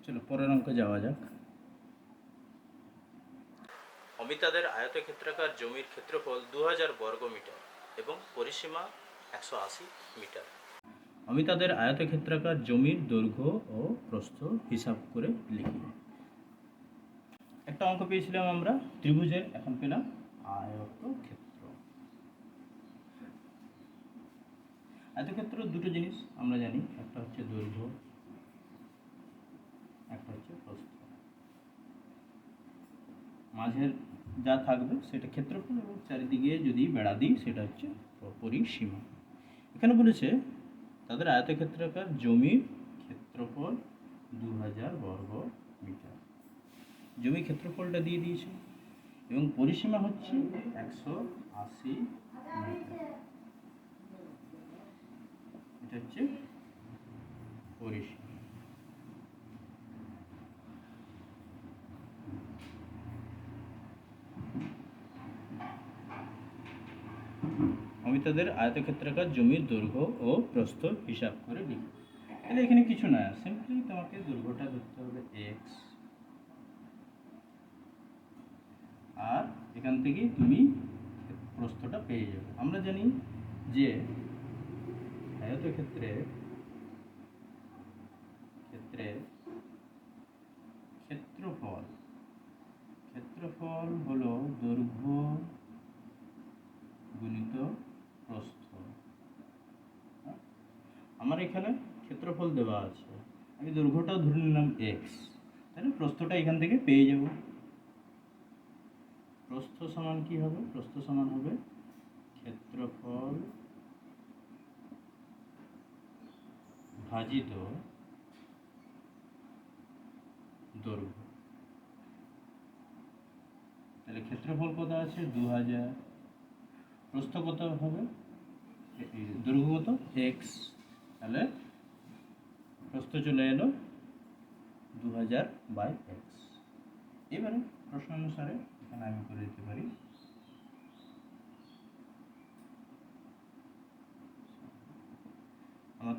চলো পরের অঙ্কে যাওয়া যাক। অমিতাদের আয়তক্ষেত্রাকার জমির ক্ষেত্রফল 2000 বর্গমিটার এবং পরিসীমা 180 মিটার। অমিতাদের আয়তক্ষেত্রাকার জমির দৈর্ঘ্য ও প্রস্থ হিসাব করে লিখি। একটা অঙ্ক পেয়েছিলাম আমরা ত্রিভুজের, এখন পেলাম আয়তক্ষেত্র। আয়তক্ষেত্র দুটো জিনিস আমরা জানি, একটা হচ্ছে দৈর্ঘ্য, একটা হচ্ছে প্রস্থ। মাঝের যা থাকবে সেটা ক্ষেত্রফল এবং চারিদিকে যদি বেড়া দিই সেটা হচ্ছে পরিসীমা। এখানে বলেছে তাদের আয়তক্ষেত্রাকার জমির ক্ষেত্রফল 2000 বর্গ মিটার। জমির ক্ষেত্রফলটা দিয়ে দিয়েছে এবং পরিসীমা হচ্ছে 180 মিটার। এটা হচ্ছে পরিসীমা। অমিতাদের আয়তক্ষেত্রাকার জমির দৈর্ঘ্য ও প্রস্থ হিসাব করে লিখি। তাহলে এখানে কিছু না, সিম্পলি তোমাকে দৈর্ঘ্যটা ধরতে হবে এক্স, আর এখান থেকেই তুমি প্রস্থটা পেয়ে যাবে। আমরা জানি যে আয়তক্ষেত্রের ক্ষেত্রফল হলো দৈর্ঘ্য গুণিত প্রস্থ। আমার এখানে ক্ষেত্রফল দেওয়া আছে, আমি দৈর্ঘ্যটা ধরে নিলাম এক্স, তাহলে প্রস্থটা এখান থেকে পেয়ে যাব। প্রস্থ সমান কি হবে? প্রস্থ সমান হবে ক্ষেত্রফল ভাজিত দৈর্ঘ্য। তাহলে ক্ষেত্রফল কত আছে? 2000। প্রস্থ কত হবে? দৈর্ঘ্য কত? এক্স। তাহলে প্রস্থ চলে এলো 2000/x। এবারে প্রশ্ন অনুসারে এখানে আমি করে দিতে পারি আমার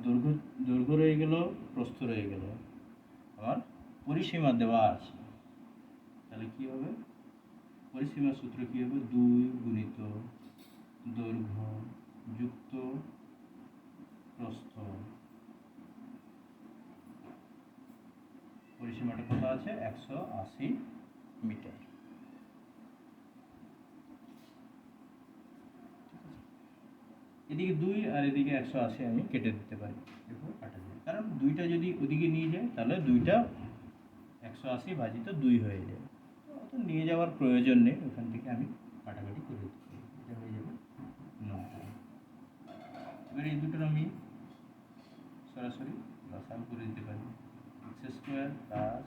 দৈর্ঘ্য রয়ে গেল, প্রস্থ রয়ে গেল, আমার পরিসীমা দেওয়া আছে। তাহলে কি হবে? পরিসীমার সূত্র কি হবে? 2 গুণিত দৈর্ঘ্য যুক্ত প্রস্থ। পরিসীমাটা কত আছে? 180 মিটার। এদিকে 2 আর এদিকে 180 আমি কেটে দিতে পারি, দেখো কাটা যায়, কারণ 2টা যদি ওদিকে নিয়ে যায় তাহলে 2টা 180/2 হয়ে যায়, অত নিয়ে যাওয়ার প্রয়োজন নেই, ওখান থেকে আমি কাটাকাটি করে দিতে পারি, এটা হয়ে যাবে 90। এবার এই দুটোর আমি সরাসরি লসাগু করে দিতে পারি। x² প্লাস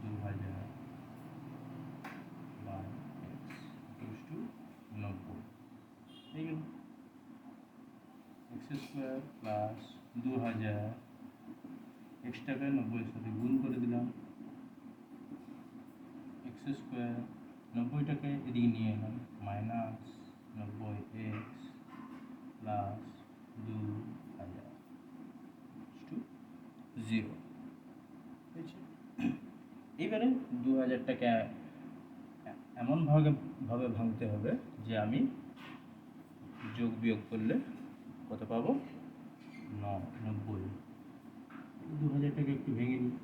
2000/x = 90 হয়ে গেল। x² প্লাস 2000, এক্সটাকে 90-এর সাথে গুণ করে দিলাম, x² 90টাকে এদিকে নিয়ে এলাম, মাইনাস 90x প্লাস 2000 = 0 হয়েছে। এইবারে 2000টাকে এমনভাবে ভাঙতে হবে যে আমি যোগ বিয়োগ করলে কত পাবো? 90। 2000টাকে একটু ভেঙে নিই,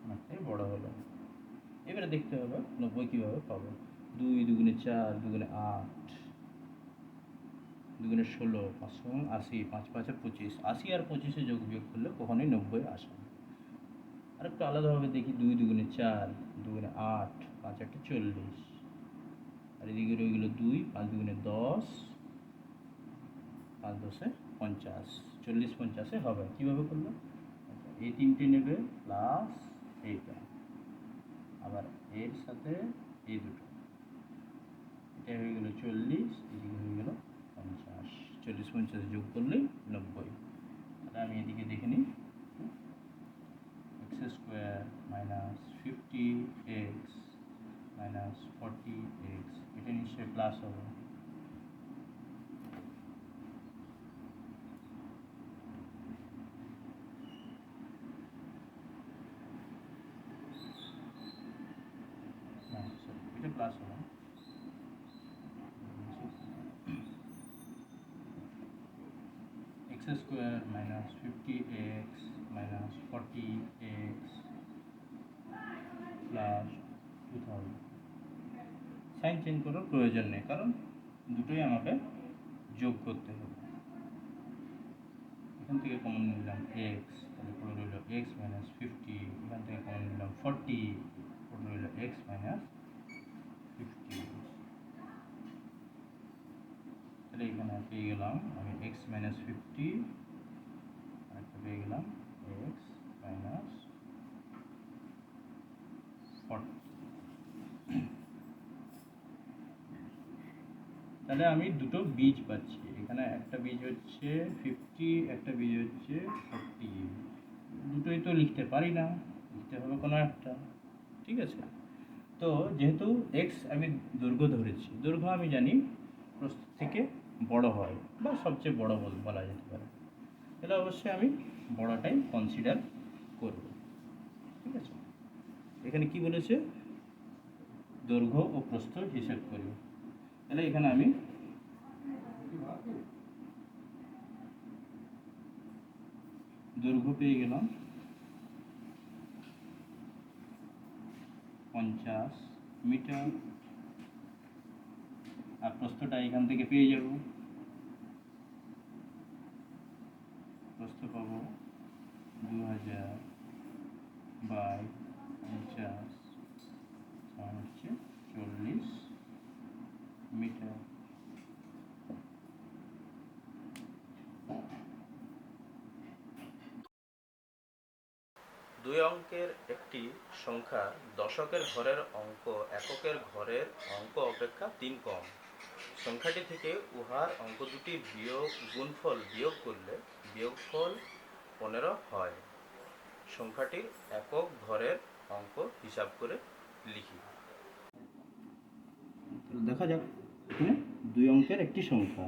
অনেকটাই বড় হলো। এবারে দেখতে হবে 90 কীভাবে পাবো। 2 দুগুণে 4, দুগুণে 8, দুগুণে 16, 5 80, 5 5 25, 80 আর 25-এ যোগ বিয়োগ করলে কখনোই 90 আসে না। আর একটু আলাদাভাবে দেখি, 2 দুগুণে 4, দুগুণে 8, 5 8 40, আর এদিকে রয়ে গেলো 2, 5 দুগুণে 10, 5 10 50, 40 50-এ হবে। কীভাবে করলো? এই তিনটে নেবে প্লাস এইটা, আবার এর সাথে এই দুটো, এটা হয়ে গেল 40, এদিকে হয়ে গেল 50, 40 50 যোগ করলেই 90। তাহলে আমি এদিকে দেখে নিই, square minus 50x minus 40x, এটা নিশ্চয়ই প্লাস হবে। এটা প্লাস হবে। x square minus 50x minus 40x plus 2000। Sign change করার প্রয়োজন নেই, কারণ দুটোই আমাকে যোগ করতে হবে। এখান থেকে কমন নিলাম x, তাহলে পড়ে রইল x মাইনাস 50, এখান থেকে কমন নিলাম 40, পড়ে রইল x মাইনাস 50। তাহলে এখানে পেয়ে গেলাম আমি x মাইনাস 50, আরেকটা পেয়ে গেলাম x মাইনাস 40। তাহলে আমি দুটো বীজ পাচ্ছি, এখানে একটা বীজ হচ্ছে 50, একটা বীজ হচ্ছে 40। দুটোই তো লিখতে পারি না, লিখতে হবে কোনো একটা, ঠিক আছে। তো যেহেতু x আমি দৈর্ঘ্য ধরেছি, দৈর্ঘ্য আমি জানি প্রস্থ থেকে বড় হয় বা সবচেয়ে বড় বলা যেতে পারে, তাহলে অবশ্যই আমি বড়টাই কনসিডার করব, ঠিক আছে। এখানে কি বলেছে, দৈর্ঘ্য ও প্রস্থ হিসাব করি। তাহলে এখানে আমি দৈর্ঘ্য পেয়ে গেলাম 50 মিটার, আর প্রস্থটা এখান থেকে পেয়ে যাব, প্রস্থ পাবো 2000 বাই 50 সমান হচ্ছে 40 মিটার। দুই অঙ্কের একটি সংখ্যা দশকের ঘরের অঙ্ক এককের ঘরের অঙ্ক অপেক্ষা 3 কম। সংখ্যাটি থেকে উহার অঙ্ক দুটি গুণফল বিয়োগ করলে বিয়োগফল 15 হয়। সংখ্যাটির একক ঘরের অঙ্ক হিসাব করে লিখি। দেখা যাক, এখানে দুই অঙ্কের একটি সংখ্যা,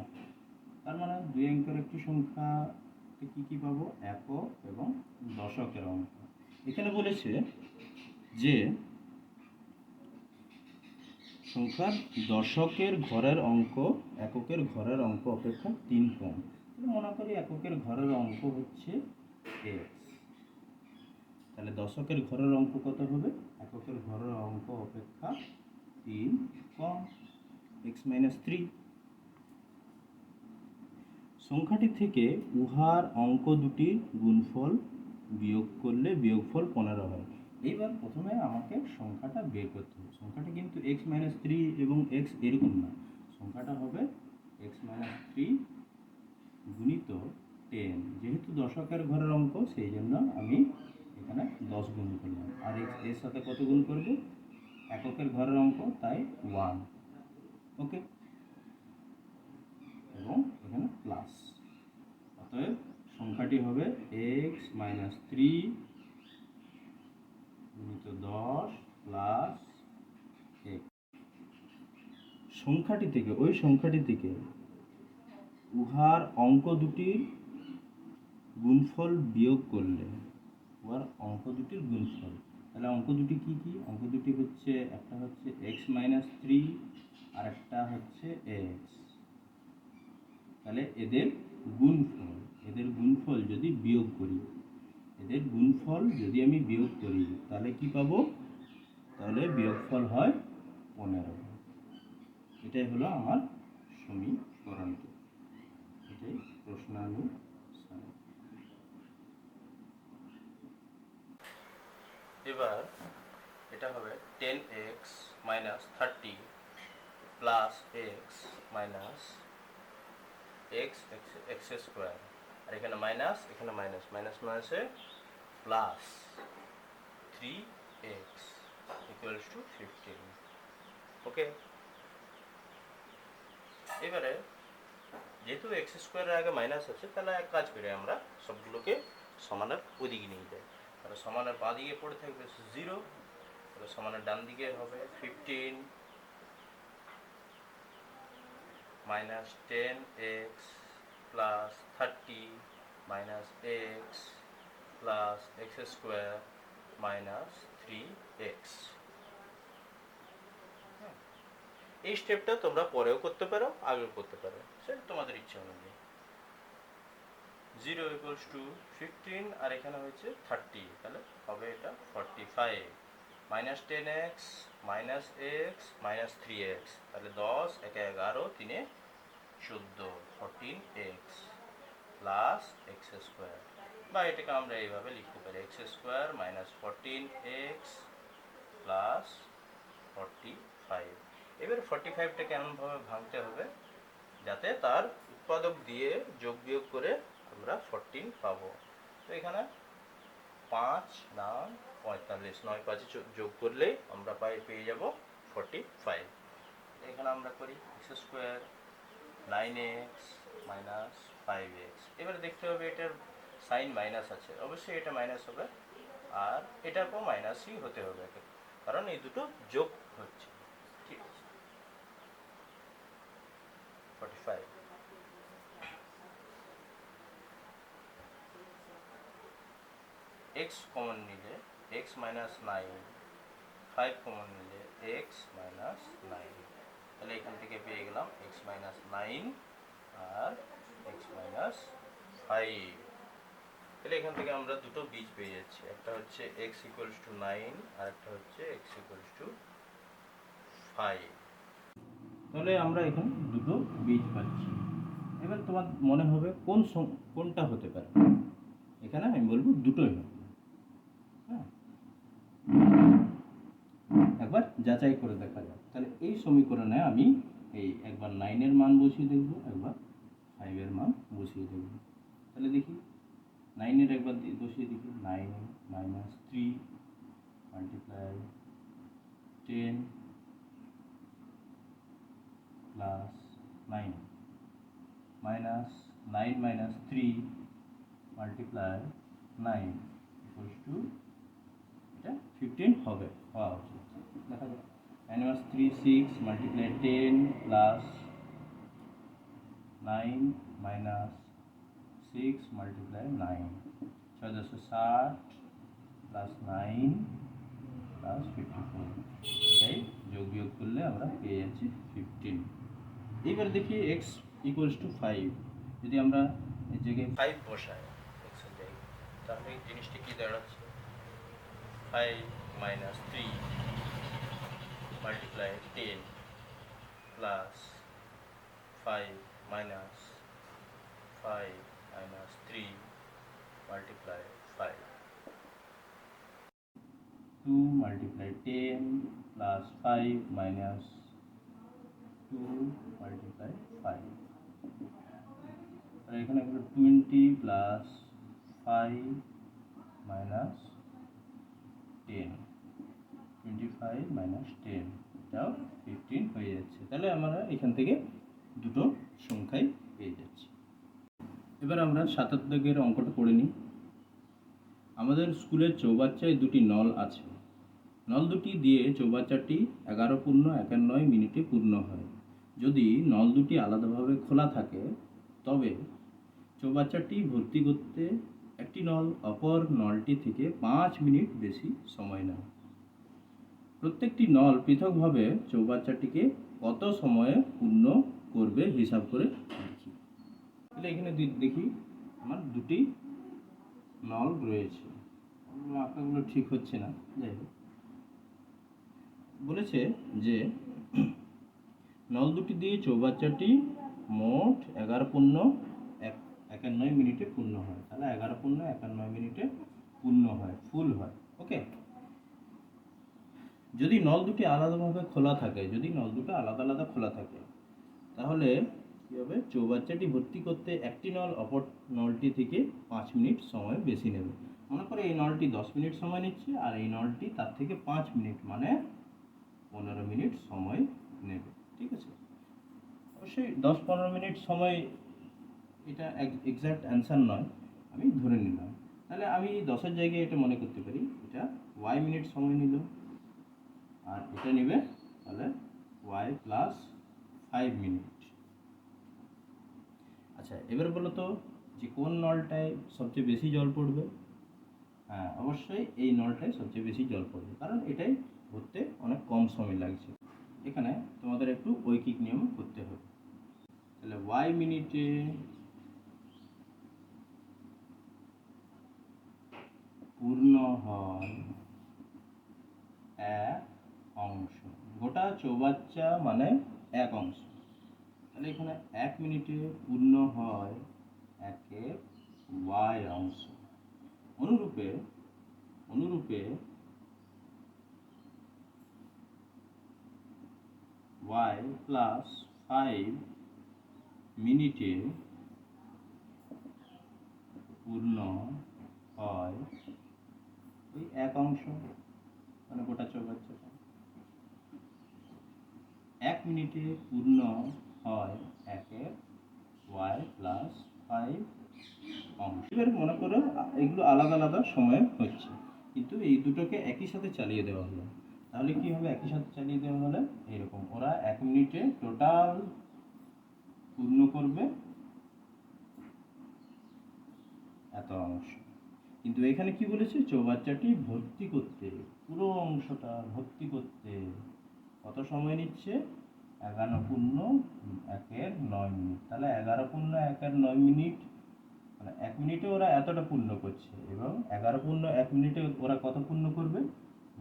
তার মানে দুই অঙ্কের একটি সংখ্যা কি কি পাবো, একক এবং দশকের অঙ্ক। এখানে বলেছে যে সংখ্যার দশকের ঘরের অঙ্ক এককের ঘরের অঙ্ক অপেক্ষা 3 কম। মনে করি এককের ঘরের অঙ্ক হচ্ছে x, তাহলে দশকের ঘরের অঙ্ক কত হবে, এককের ঘরের অঙ্ক অপেক্ষা 3 কম, x মাইনাস 3। সংখ্যাটি থেকে উহার অঙ্ক দুটির গুণফল বিয়োগ করলে বিয়োগফল 15 হয়। এইবার প্রথমে আমাকে সংখ্যাটা বের করতে হবে। সংখ্যাটা কিন্তু x মাইনাস 3 এবং x এরকম না, সংখ্যাটা হবে x মাইনাস 3 গুণিত 10। যেহেতু দশকের ঘরের অঙ্ক সেই জন্য আমি এখানে 10 গুণ করলাম, আর এর সাথে কত গুণ করব, এককের ঘরের অঙ্ক তাই 1, ওকে, এবং এখানে প্লাস। অতএব সংখ্যাটি হবে x মাইনাস 3 গুণিত 10 প্লাস x। সংখ্যাটি থেকে উহার অঙ্ক দুটির গুণফল বিয়োগ করলে, উহার অঙ্ক দুটির গুণফল, তাহলে অঙ্ক দুটি কি কি, অঙ্ক দুটি হচ্ছে একটা হচ্ছে x মাইনাস 3 আর একটা হচ্ছে x। তাহলে এদের গুণফল যদি বিয়োগ করি, আমি বিয়োগ করি তাহলে কি পাবো, তাহলে বিয়োগফল হয় 15। এটাই হলো আমার সমীকরণটি, এটাই প্রশ্নানুসারে। এবার এটা হবে 10x minus 30 plus x minus x square, আর এখানে মাইনাস মাইনাসে প্লাস 3x ইকুয়ালস টু 15, ওকে। এবারে যেহেতু এক্স স্কোয়ারের আগে মাইনাস আছে, তাহলে এক কাজ করি, আমরা সবগুলোকে সমানের ওদিকে নিয়ে যাই। তাহলে সমানের বাঁ দিকে পড়ে থাকবে 0, তাহলে সমানের ডান দিকে হবে 15 minus 10x plus 30 minus x plus x square minus 3x। এই স্টেপটা তোমরা পরেও করতে পারো, আগেও করতে পারো, সেটা তোমাদের ইচ্ছা অনুযায়ী। 0 equals to 15 আর এখানে হয়েছে 30, তাহলে হবে এটা 45 minus 10x minus x minus 3x, তাহলে 10 একে 11 3 14 14x প্লাস এক্স স্কোয়ার, বা এটাকে আমরা এইভাবে লিখতে পারি x square minus 14x plus 45। এবার 45টাকে এমনভাবে ভাঙতে হবে যাতে তার উৎপাদক দিয়ে যোগ বিয়োগ করে আমরা 14 পাবো। তো এখানে 5 9 45, 9 5 যোগ করলেই আমরা পেয়ে যাব 45। এখানে আমরা করি x square 9x minus 5x। এবারে দেখতে হবে এটার সাইন মাইনাস আছে, অবশ্যই এটা মাইনাস হবে আর এটাকেও মাইনাসই হতে হবে, কারণ এই দুটো যোগ হচ্ছে। ঠিক আছে, 45 x কমন নিলে x মাইনাস 9, 5 কমন নিলে x মাইনাস 9, তাহলে এখান থেকে পেয়ে গেলাম x মাইনাস 9 আর x মাইনাস 5। তাহলে এখান থেকে আমরা দুটো বীজ পেয়ে যাচ্ছি, একটা হচ্ছে x ইকুয়ালস টু 9 আর একটা হচ্ছে x ইকুয়ালস টু 5। তাহলে আমরা এখানে দুটো বীজ পাচ্ছি। এবার তোমার মনে হবে কোনটা হতে পারে, এখানে আমি বলবো দুটোই হবে। হ্যাঁ, একবার যাচাই করে দেখা যাক। তাহলে এই সমীকরণে আমি এই একবার 9-এর মান বসিয়ে দেখব, একবার 5-এর মান বসিয়ে দেখব। তাহলে দেখি 9-এর একবার বসিয়ে দেখি, 9 minus 3 multiply 10 plus 9 minus 9 minus 3 multiply 9 equals to এটা 15 হওয়া উচিত। দেখা যাক 9 minus 3 6 multiply 10 plus 9 minus 6 multiply 9, 6 plus 9 plus 54, এটাই যোগ বিয়োগ করলে আমরা পেয়ে যাচ্ছি 15। এইবার দেখি x ইকুয়ালস টু 5, যদি আমরা এই জায়গায় 5 বসাই x এর জায়গায়, তাহলে এই জিনিসটি কি দাঁড়াচ্ছে 5 minus 3 multiply 10 plus 5 minus 5 minus 3 multiply 5, 2 multiply 10 plus 5 minus 2 multiply 5, আর এখানে 20 plus 5 minus 10, 25 minus 10, এটাও 15 হয়ে যাচ্ছে। তাহলে আমরা এখান থেকে দুটো সংখ্যাই পেয়ে যাচ্ছি। এবার আমরা 7 দাগের অঙ্কটা করে নিই। আমাদের স্কুলের চৌবাচ্চায় দুটি নল আছে, নল দুটি দিয়ে চৌবাচ্চাটি 11:51 মিনিটে পূর্ণ হয়। যদি নল দুটি আলাদাভাবে খোলা থাকে তবে চৌবাচ্চাটি ভর্তি করতে একটি নল অপর নলটি থেকে 5 মিনিট বেশি সময় নেয়। প্রত্যেকটি নল পৃথকভাবে চৌবাচ্চাটিকে কত সময়ে পূর্ণ করবে হিসাব করে লিখি। তাহলে এখানে দেখি আমার দুটি নল রয়েছে, আঁকাগুলো ঠিক হচ্ছে না, যাই হোক। বলেছে যে নল দুটি দিয়ে চৌবাচ্চাটি মোট 11:51 মিনিটে পূর্ণ হয়। তাহলে 11:51 মিনিটে পূর্ণ হয়, ফুল হয়। ওকে, যদি নল দুটি আলাদাভাবে খোলা থাকে, যদি নল দুটো আলাদা আলাদা খোলা থাকে তাহলে কী হবে, চৌবাচ্চাটি ভর্তি করতে একটি নল অপর নলটি থেকে 5 মিনিট সময় বেশি নেবে। মনে করে এই নলটি 10 মিনিট সময় নিচ্ছে আর এই নলটি তার থেকে 5 মিনিট মানে 15 মিনিট সময় নেবে। ঠিক আছে, অবশ্যই 10-15 মিনিট সময় এটা এক্স্যাক্ট অ্যান্সার নয়, আমি ধরে নিলাম। তাহলে তাহলে আমি 10-এর জায়গায় এটা মনে করতে পারি এটা y মিনিট সময় নিল, আর এটা নেবে তাহলে y প্লাস 5 মিনিট। আচ্ছা, এবার বলো তো যে কোন নলটায় সবচেয়ে বেশি জল পড়বে? হ্যাঁ, অবশ্যই এই নলটায় সবচেয়ে বেশি জল পড়বে, কারণ এটাই ভরতে অনেক কম সময় লাগছে। এখানে তোমাদের একটু ঐকিক নিয়ম করতে হবে। তাহলে y মিনিটে পূর্ণ হয় 1 অংশ, গোটা চৌবাচ্চা মানে 1 অংশ। তাহলে এখানে 1 মিনিটে পূর্ণ হয় 1-এর y অংশ। অনুরূপে y প্লাস 5 মিনিটে পূর্ণ হয় ওই 1 অংশ, মানে গোটা চৌবাচ্চাটা। 1 মিনিটে পূর্ণ হয় 1-এর y প্লাস 5 অংশ। এবার মনে করো এগুলো আলাদা আলাদা সময়ে হচ্ছে, কিন্তু এই দুটোকে একই সাথে চালিয়ে দেওয়া হলো। তাহলে কি হবে? একই সাথে চালিয়ে দেওয়া হলে এরকম ওরা 1 মিনিটে টোটাল পূর্ণ করবে এত অংশ। কিন্তু এখানে কি বলেছে? চৌবাচ্চাটি ভর্তি করতে, পুরো অংশটা ভর্তি করতে কত সময় নিচ্ছে? 11 পূর্ণ 1-এর 9 মিনিট। তাহলে 11 পূর্ণ 1-এর 9 মিনিট, মানে 1 মিনিটে ওরা এতটা পূর্ণ করছে, এবং 11 পূর্ণ 1 মিনিটে ওরা কত পূর্ণ করবে?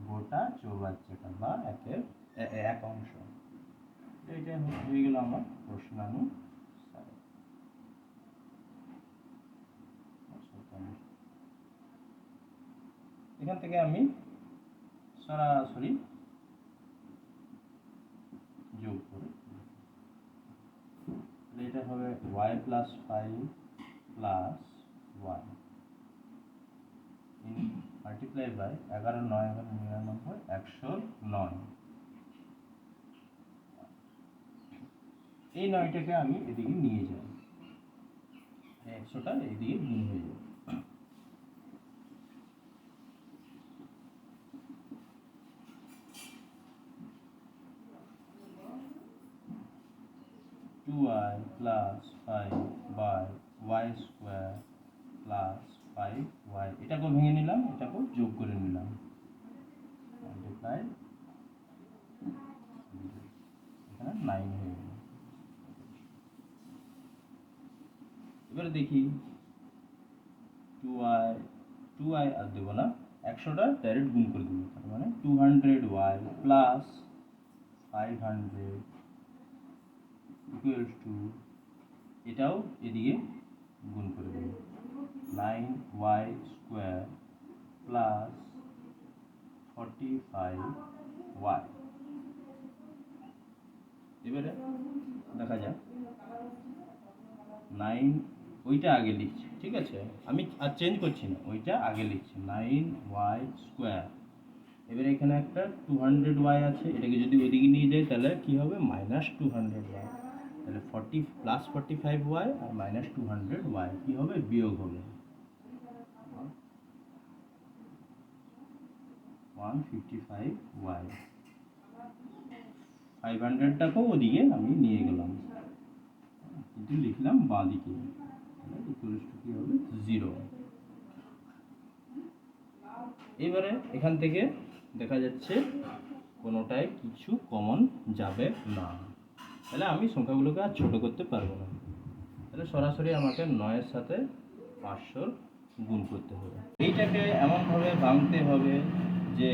গোটা চৌবাচ্চাটা বা 1 অংশ। এটা হয়ে গেল আমার প্রশ্নানুসারে। এখান থেকে আমি সরাসরি যোগ করে, এটা হবে y plus 5 plus y multiply by 11 9 11 99 109। এই 9টাকে আমি এদিকে নিয়ে যাই, 100টা এদিকে গুণ হয়ে যাবে। 2y plus 5 by y square plus 5y, এটাকেও ভেঙে নিলাম, এটাকেও যোগ করে নিলাম, মাল্টিপ্লাই, এখানে 9 হয়ে গেল। এবারে দেখি 2y আর দেবো না, 100টা ডাইরেক্ট গুণ করে দেবো, তার মানে 200y প্লাস 500 ইকুয়ালস টু, এটাও এদিকে গুণ করে দেবো, 9y স্কোয়ার প্লাস 45y। এবারে দেখা যাক 9, ওইটা আগে লিখছি, ঠিক আছে, আমি আর চেঞ্জ করছি না, ওইটা আগে লিখছি 9y স্কোয়ার। এবারে এখানে একটা 200y আছে, এটাকে যদি ওইদিকে নিয়ে যাই তাহলে কি হবে? Minus 200y। তাহলে 40 প্লাস 45y আর মাইনাস 200y কি হবে? বিয়োগ হবে 155y। 500টাকেও ওদিকে আমি নিয়ে গেলাম, কিন্তু লিখলাম বাঁ দিকে, কি হবে? 0। এবারে এখান থেকে দেখা যাচ্ছে কোনোটাই কিছু কমন যাবে না, তাহলে আমি সংখ্যাগুলোকে আর ছোট করতে পারবো না। তাহলে সরাসরি আমাকে 9-এর সাথে 500 গুণ করতে হবে। এইটাকে এমনভাবে ভাঙতে হবে যে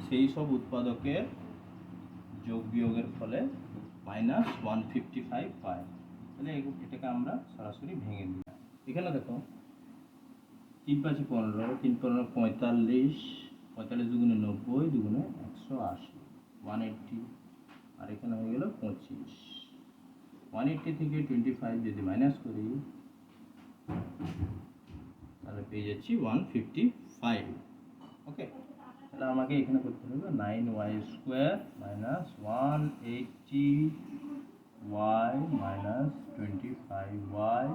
সেই সব উৎপাদকের যোগ বিয়োগের ফলে মাইনাস 155 পাই। তাহলে এটাকে আমরা সরাসরি ভেঙে দিই। এখানে দেখো 3 5 15, 3 15 45, 45 দুগুণে 90, দুগুণে 180, 180, আর এখানে হয়ে গেল 25। 180 থেকে 25 যদি মাইনাস করি তাহলে পেয়ে যাচ্ছি 155। ওকে, তাহলে আমাকে এখানে করতে হবে 9y square minus 180y minus 25y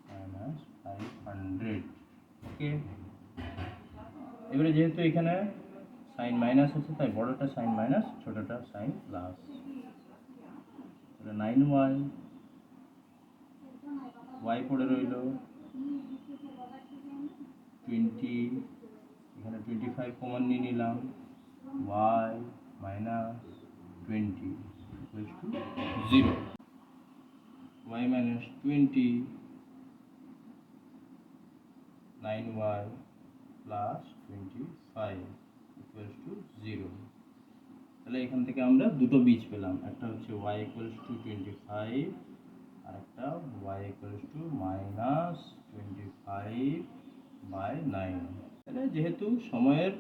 minus 500। একে। এবারে যেহেতু এখানে সাইন মাইনাস আছে তাই বড়টা সাইন মাইনাস, ছোটটা সাইন প্লাস। তাহলে 9y, y পড়ে রইল 20, এখানে 25 কমন নিয়ে নিলাম, y minus 20 equals to 0। y minus 20, 9y plus 25 equals to 0। তাহলে এখান থেকে আমরা দুটো বীজ পেলাম, একটা হচ্ছে y ইকুয়ালস টু 25 আর একটা y ইকুয়ালস টু মাইনাস 25/9। তাহলে যেহেতু সময়ের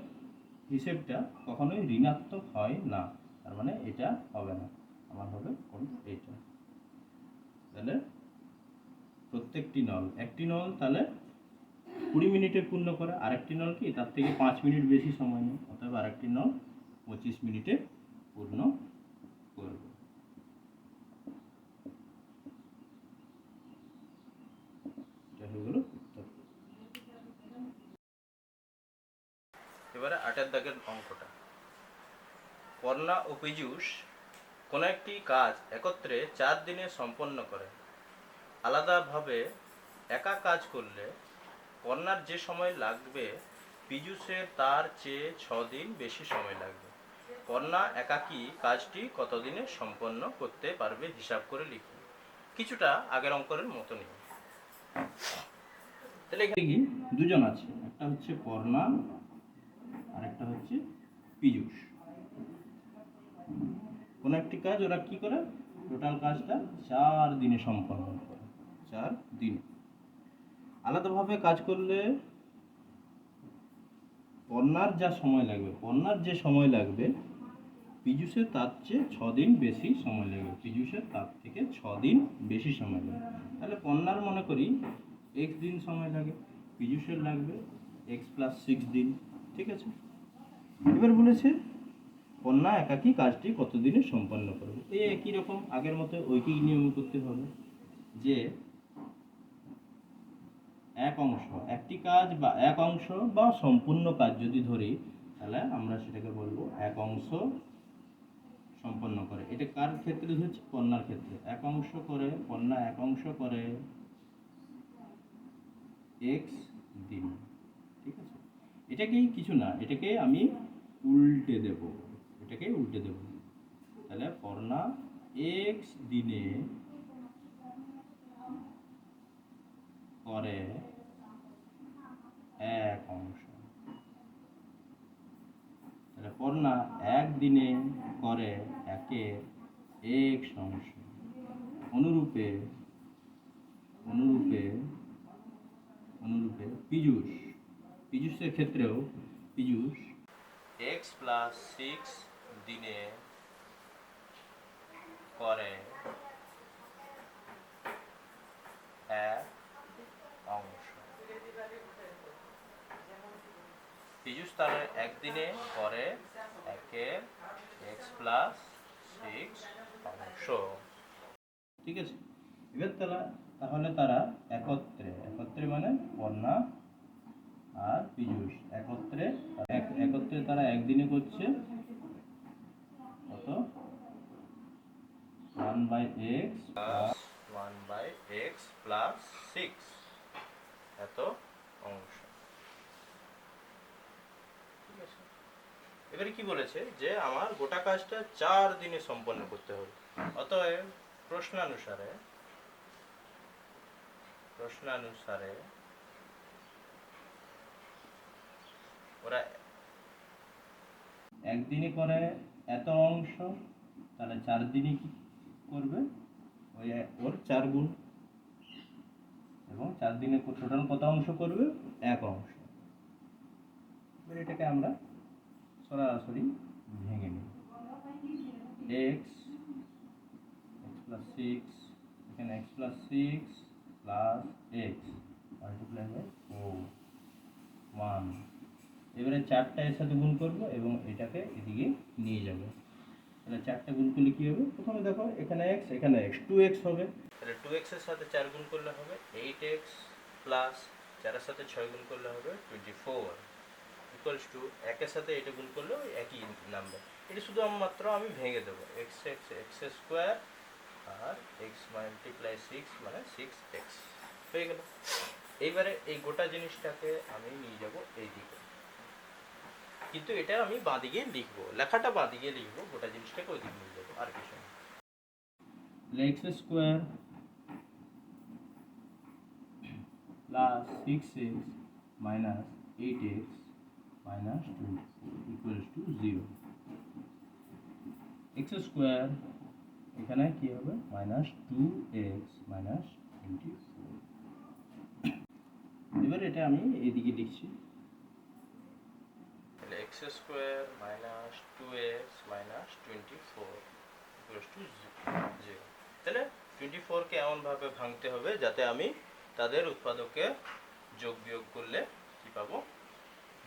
হিসেবটা কখনোই ঋণাত্মক হয় না, তার মানে এটা হবে না, আমার হবে কোন এটা। তাহলে প্রত্যেকটি নল, একটি নল তাহলে 20 মিনিটে পূর্ণ করে, আরেকটি নল কি তার থেকে 5 মিনিট বেশি সময় নেয়, অতএব আরেকটি নল 25 মিনিটে পূর্ণ করবে। এটা হয়ে গেল উত্তর। এবারে 8 দাগের অঙ্কটা, কর্ণা ও পীযূষ কোনো একটি কাজ একত্রে 4 দিনে সম্পন্ন করে। আলাদাভাবে একা কাজ করলে কর্ণার যে সময় লাগবে পীযূষের তার চেয়ে 6 দিন বেশি সময় লাগবে। কর্ণা একাকী কাজটি কত দিনে সম্পন্ন করতে পারবে হিসাব করে লিখুন। কিছুটা আগের অঙ্কের মতনই। তাহলে এখানে কি দুজন আছে, একটা হচ্ছে কর্ণা আর একটা হচ্ছে পীযূষ। কোন একটি কাজ ওরা কি করে, টোটাল কাজটা 4 দিনে সম্পন্ন করে, 4 দিন। আলাদাভাবে কাজ করলে কর্ণার যা সময় লাগবে, কর্ণার যে সময় লাগবে পীযূষের তার চেয়ে 6 দিন বেশি সময় লাগবে, পীযূষের তার থেকে 6 দিন বেশি সময় লাগবে। তাহলে কর্ণার মনে করি x দিন সময় লাগে, পীযূষের লাগবে x প্লাস 6 দিন, ঠিক আছে। এবার বলেছে কন্যা একাকী কাজটি কত দিনে সম্পন্ন করবে। এই একই রকম আগের মতো ঐকিক নিয়মে করতে হবে, যে এক অংশ, একটি কাজ বা এক অংশ বা সম্পূর্ণ কাজ যদি ধরি তাহলে আমরা সেটাকে বলবো এক অংশ সম্পন্ন করে। এটা কার ক্ষেত্রে হচ্ছে, কন্যার ক্ষেত্রে। এক অংশ করে, কন্যা এক অংশ করে x দিন, ঠিক আছে। এটাকেই কিছু না, এটাকে আমি উল্টে দেব, এটাকে উল্টে দেব। তাহলে কর্ণা x দিনে করে এক অংশ, তাহলে কর্ণা একদিনে করে একের x অংশ। অনুরূপে অনুরূপে অনুরূপে পীযূষ, পীযূষের ক্ষেত্রেও পীযূষ x প্লাস 6 দিনে করে এক অংশ। পীযূষ তার একদিনে করে একের x প্লাস 6 অংশ, ঠিক আছে। এবার তাহলে তারা একত্রে, একত্রে মানে কন্যা আর পীযূষ একত্রে, একত্রে তারা একদিনে করছে কত, 1/x প্লাস 1/x প্লাস 6 এত অংশ, ঠিক আছে। এবারে কি বলেছে যে আমার গোটা কাজটা 4 দিনে সম্পন্ন করতে হবে। অতএব প্রশ্নানুসারে ওরা একদিনে করে এত অংশ, তাহলে 4 দিনে কি করবে, ওই ওর 4 গুণ, এবং 4 দিনে টোটাল কত অংশ করবে, এক অংশ। এবার এটাকে আমরা সরাসরি ভেঙে নিই। x প্লাস 6, এখানে x plus 6 plus x multiply by 1। এবারে 4টা এর সাথে গুণ করব এবং এটাকে এদিকে নিয়ে যাব। তাহলে 4টা গুণ করলে কি হবে, প্রথমে দেখো এখানে x এখানে x, 2x হবে। তাহলে 2x এর সাথে 4 গুণ করলে হবে 8x প্লাস 4 সাথে 6 গুণ করলে হবে 24 ইকুয়ালস টু 1 এর সাথে এটা গুণ করলে ওই একই নাম্বার। এটা শুধু মাত্র আমি ভেঙে দেবো, এক্স এক্স এক্স স্কোয়ার আর এক্স মাল্টিপ্লাই 6 মানে 6x হয়ে গেল। এইবারে এই গোটা জিনিসটাকে আমি নিয়ে যাব এই দিকে, কিন্তু এটা আমি বাঁদিকে লিখবো, লেখাটা বাঁদিকে লিখবো, গোটা জিনিসটাকে ওই দিকে নিয়ে যাবো, আর কিছু না। X square plus 6x minus 8x minus 2 equals to 0। X square এখানে কি হবে মাইনাস 2x মাইনাস 24। এবার এটা আমি এইদিকে লিখছি, তাহলে x square minus 2x minus 24 equals to 0। তাহলে 24কে এমনভাবে ভাঙতে হবে যাতে আমি তাদের উৎপাদকে যোগ বিয়োগ করলে কি পাবো,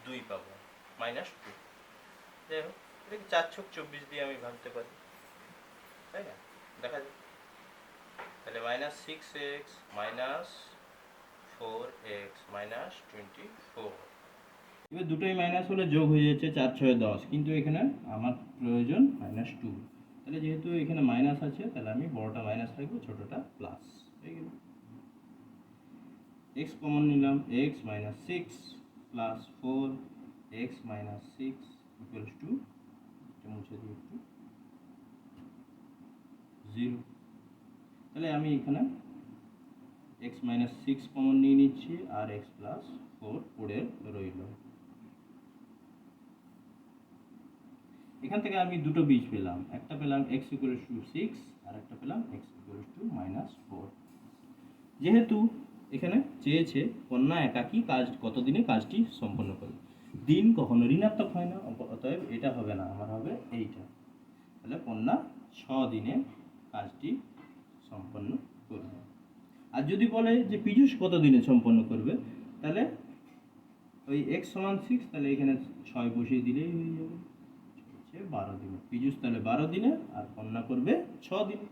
2 পাবো, মাইনাস 2। যাই হোক, এটাকে 4 ছক 24 দিয়ে আমি ভাঙতে পারি, তাই না? দেখা যাক, তাহলে minus 6x minus 4x minus 24। এবার দুটোই মাইনাস হলে যোগ হয়ে যাচ্ছে 4 6 10, কিন্তু এখানে আমার প্রয়োজন মাইনাস 2। তাহলে যেহেতু এখানে মাইনাস আছে তাহলে আমি বড়টা মাইনাস রাখবো, ছোটটা প্লাস হয়ে গেল। x কমন নিলাম, x minus 6 plus 4x minus 6 equals to, এটা মুছে দিই একটু, 0। তাহলে আমি এখানে x মাইনাস 6 কমন নিয়ে নিচ্ছি আর x প্লাস 4 পড়ে রইল। এখান থেকে আমি দুটো বীজ পেলাম, একটা পেলাম x ইকুয়ালস টু 6 আর একটা পেলাম x ইকুয়ালস টু মাইনাস 4। যেহেতু এখানে চেয়েছে কন্যা একাকী কাজ কত দিনে কাজটি সম্পন্ন করবে, দিন কখনো ঋণাত্মক হয় না, অতএব এটা হবে না, আমার হবে এইটা। তাহলে কন্যা 6 দিনে কাজটি সম্পন্ন করবে। আর যদি বলে যে পীযূষ কত দিনে সম্পন্ন করবে, তাহলে ওই x সমান 6, তাহলে এখানে 6 বসিয়ে দিলেই হয়ে যাবে, 12 দিনে। পীযূষ তাহলে 12 দিনে আর কন্যা করবে 6 দিনে।